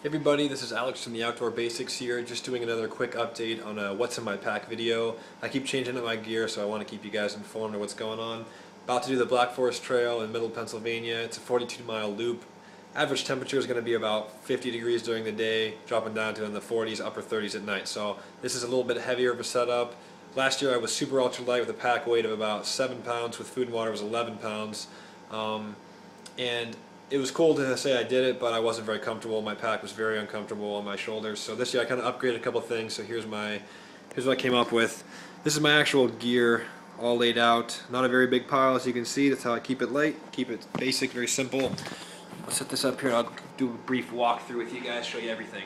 Hey everybody, this is Alex from the Outdoor Basics here, just doing another quick update on a what's in my pack video. I keep changing up my gear, so I want to keep you guys informed of what's going on. About to do the Black Forest Trail in Middle Pennsylvania. It's a 42-mile loop. Average temperature is going to be about 50 degrees during the day, dropping down to in the 40s, upper 30s at night. So this is a little bit heavier of a setup. Last year I was super ultra light with a pack weight of about 7 pounds, with food and water was 11 pounds. And it was cool to say I did it, but I wasn't very comfortable. My pack was very uncomfortable on my shoulders. So this year I kind of upgraded a couple things. So here's what I came up with. This is my actual gear all laid out. Not a very big pile, as you can see. That's how I keep it light, keep it basic, very simple. I'll set this up here and I'll do a brief walkthrough with you guys, show you everything.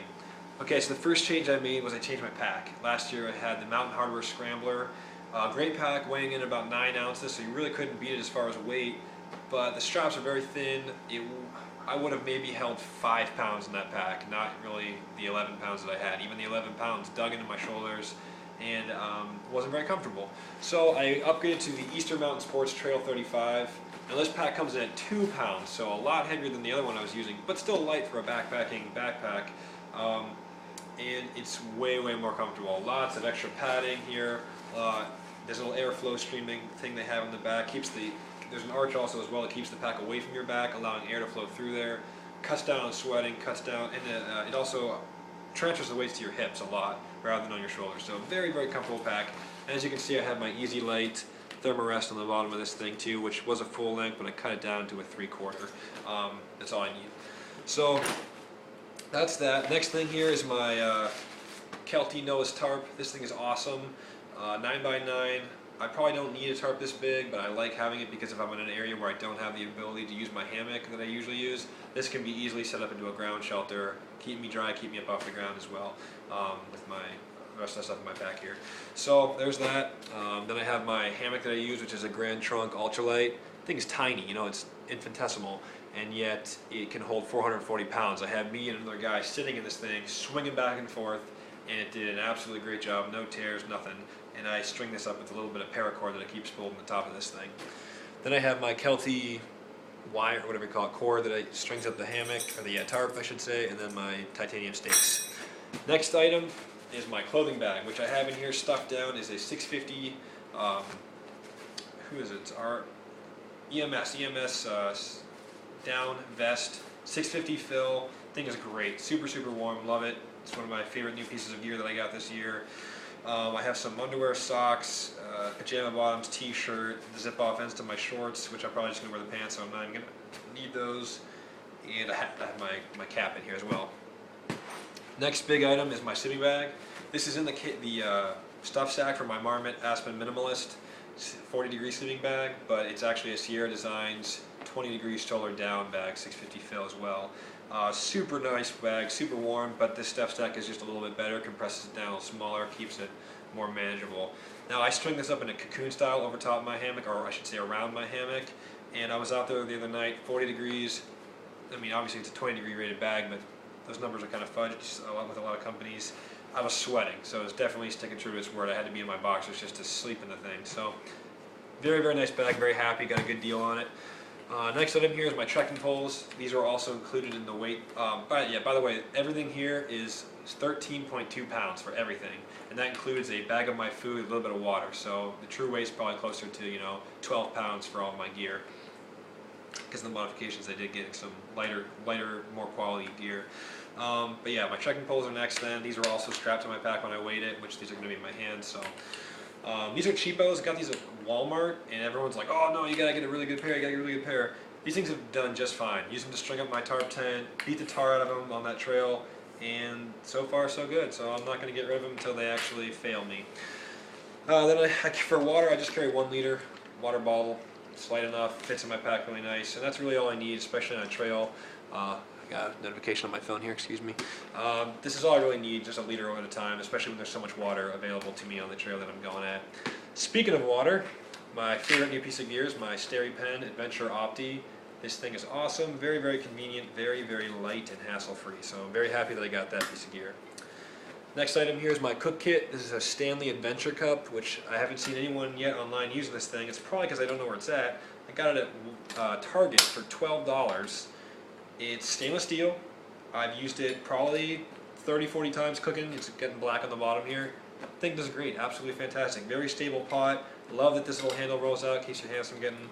Okay, so the first change I made was I changed my pack. Last year I had the Mountain Hardwear Scrambler. Great pack, weighing in about 9 ounces, so you really couldn't beat it as far as weight. But the straps are very thin. I would have maybe held 5 pounds in that pack, not really the 11 pounds that I had. Even the 11 pounds dug into my shoulders and wasn't very comfortable. So I upgraded to the Eastern Mountain Sports Trail 35. Now this pack comes in at 2 pounds, so a lot heavier than the other one I was using, but still light for a backpacking backpack. And it's way more comfortable. Lots of extra padding here. There's a little airflow streaming thing they have in the back. There's an arch also as well that keeps the pack away from your back, allowing air to flow through there. Cuts down on sweating, cuts down, and it also transfers the weight to your hips a lot rather than on your shoulders. So very comfortable pack. And as you can see, I have my Easy Light thermarest on the bottom of this thing too, which was a full length, but I cut it down to a 3/4. That's all I need. So that's that. Next thing here is my Kelty Noah's tarp. This thing is awesome. 9x9. I probably don't need a tarp this big, but I like having it because if I'm in an area where I don't have the ability to use my hammock that I usually use, this can be easily set up into a ground shelter, keep me dry, keep me up off the ground as well, with my rest of the stuff in my pack here. So there's that. Then I have my hammock that I use, which is a Grand Trunk Ultralight. The thing is tiny, you know, it's infinitesimal, and yet it can hold 440 pounds. I had me and another guy sitting in this thing, swinging back and forth, and it did an absolutely great job. No tears, nothing. And I string this up with a little bit of paracord that I keep spooled on the top of this thing. Then I have my Kelty wire, or whatever you call it, cord that I strings up the hammock, or the tarp I should say, and then my titanium stakes. Next item is my clothing bag, which I have in here stuffed down is a 650, who is it? It's our EMS down vest, 650 fill. Thing is great, super warm, love it. It's one of my favorite new pieces of gear that I got this year. I have some underwear, socks, pajama bottoms, t-shirt, the zip-off ends to my shorts, which I'm probably just going to wear the pants, so I'm not even going to need those. And I have my cap in here as well. Next big item is my sleeping bag. This is in the stuff sack for my Marmot Aspen Minimalist 40-degree sleeping bag, but it's actually a Sierra Designs 20-degree stroller down bag, 650 fill as well. Super nice bag, super warm, but this stuff stack is just a little bit better, compresses it down a little smaller, keeps it more manageable. Now I string this up in a cocoon style over top of my hammock, or I should say around my hammock, and I was out there the other night, 40 degrees. I mean, obviously it's a 20-degree rated bag, but those numbers are kind of fudged with a lot of companies. I was sweating, so it was definitely sticking true to its word. I had to be in my boxers just to sleep in the thing. So very nice bag, very happy, got a good deal on it. Next item here is my trekking poles. These are also included in the weight. By the way, everything here is 13.2 pounds for everything, and that includes a bag of my food, a little bit of water. So the true weight is probably closer to 12 pounds for all my gear. Because of the modifications, I did get some lighter, more quality gear. But yeah, my trekking poles are next. Then these are also strapped to my pack when I weighed it, which these are going to be in my hands. So. These are cheapos. I got these at Walmart, and everyone's like, "Oh no, you gotta get a really good pair. You gotta get a really good pair." These things have done just fine. Use them to string up my tarp tent, beat the tar out of them on that trail, and so far so good. So I'm not gonna get rid of them until they actually fail me. Then for water, I just carry 1 liter water bottle. It's light enough, fits in my pack really nice, and that's really all I need, especially on a trail. I got a notification on my phone here, excuse me. This is all I really need, just a liter at a time, especially when there's so much water available to me on the trail that I'm going at. Speaking of water, my favorite new piece of gear is my SteriPen Adventure Opti. This thing is awesome, very convenient, very light and hassle-free, so I'm very happy that I got that piece of gear. Next item here is my cook kit. This is a Stanley Adventure Cup, which I haven't seen anyone yet online using this thing. It's probably because I don't know where it's at. I got it at Target for $12. It's stainless steel, I've used it probably 30-40 times cooking. It's getting black on the bottom here. Thing does great, absolutely fantastic. Very stable pot. Love that this little handle rolls out in case your hands from getting,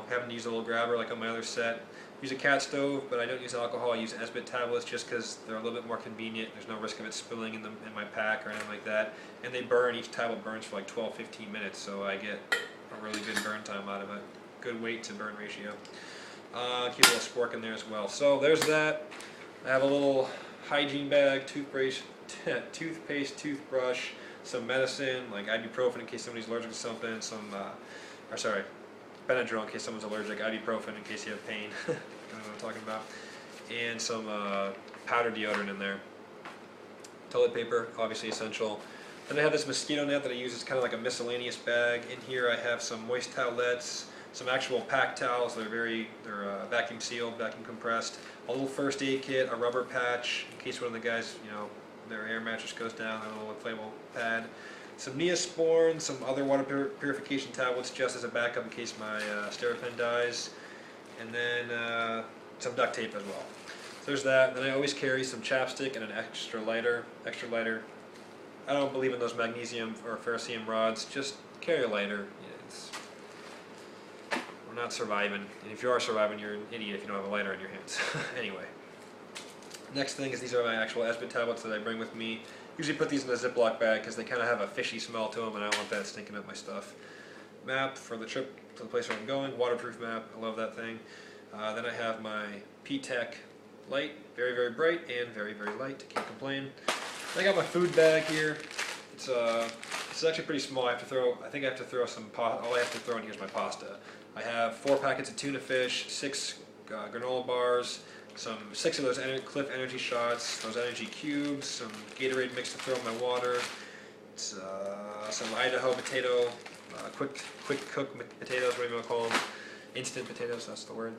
having to use a little grabber like on my other set. Use a cat stove, but I don't use alcohol. I use Esbit tablets just because they're a little bit more convenient. There's no risk of it spilling in my pack or anything like that. And they burn, each tablet burns for like 12-15 minutes, so I get a really good burn time out of it. Good weight to burn ratio. Keep a little spork in there as well. So there's that. I have a little hygiene bag, toothpaste, toothbrush, some medicine like ibuprofen in case somebody's allergic to something, Benadryl in case someone's allergic, ibuprofen in case you have pain, you know what I'm talking about, and some powder deodorant in there. Toilet paper, obviously essential. Then I have this mosquito net that I use as kind of like a miscellaneous bag. In here I have some moist towelettes, some actual pack towels. They're vacuum sealed, vacuum compressed. A little first aid kit, a rubber patch in case one of the guys, their air mattress goes down, a little inflatable pad. Some Neosporin, some other water purification tablets just as a backup in case my Sterapin dies, and then some duct tape as well. So there's that. Then I always carry some chapstick and an extra lighter. I don't believe in those magnesium or ferrocerium rods. Just carry a lighter. We're not surviving, and if you are surviving, you're an idiot if you don't have a lighter in your hands. Anyway. Next thing is these are my actual Esbit tablets that I bring with me. Usually put these in a Ziploc bag because they kind of have a fishy smell to them and I don't want that stinking up my stuff. Map for the trip to the place where I'm going, waterproof map, I love that thing. Then I have my P-Tech light, very, very bright and very, very light, can't complain. Then I got my food bag here. It's actually pretty small. I think I have to throw some all I have to throw in here is my pasta. I have 4 packets of tuna fish, 6 granola bars, 6 of those Cliff Energy shots, those energy cubes, some Gatorade mix to throw in my water, some Idaho potato, quick cook potatoes, whatever you want to call them, instant potatoes, that's the word,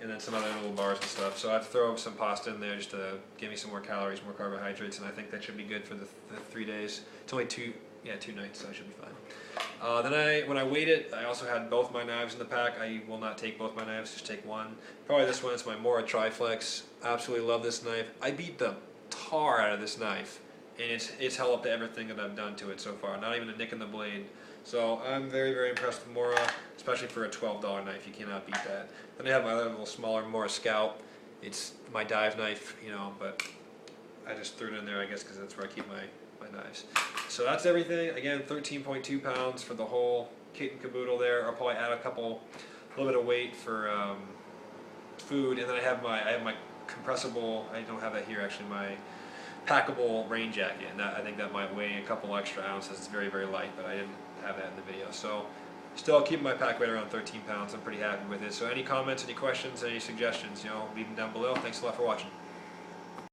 and then some other little bars and stuff. So I have to throw some pasta in there just to give me some more calories, more carbohydrates, and I think that should be good for the 3 days. It's only 2 nights, so I should be fine. Then when I weighed it, I also had both my knives in the pack. I will not take both my knives, just take one. Probably this one, it's my Mora Triflex. Absolutely love this knife. I beat the tar out of this knife, and it's held up to everything that I've done to it so far. Not even a nick in the blade. So I'm very, very impressed with Mora, especially for a $12 knife. You cannot beat that. Then I have my other little smaller Mora Scout. It's my dive knife, but I just threw it in there, I guess, because that's where I keep my knives. So that's everything. Again, 13.2 pounds for the whole kit and caboodle there. I'll probably add a little bit of weight for food, and then I have my compressible. I don't have that here actually. My packable rain jacket, and I think that might weigh a couple extra ounces. It's very, very light, but I didn't have that in the video. So still keeping my pack weight around 13 pounds. I'm pretty happy with it. So any comments, any questions, any suggestions, leave them down below. Thanks a lot for watching.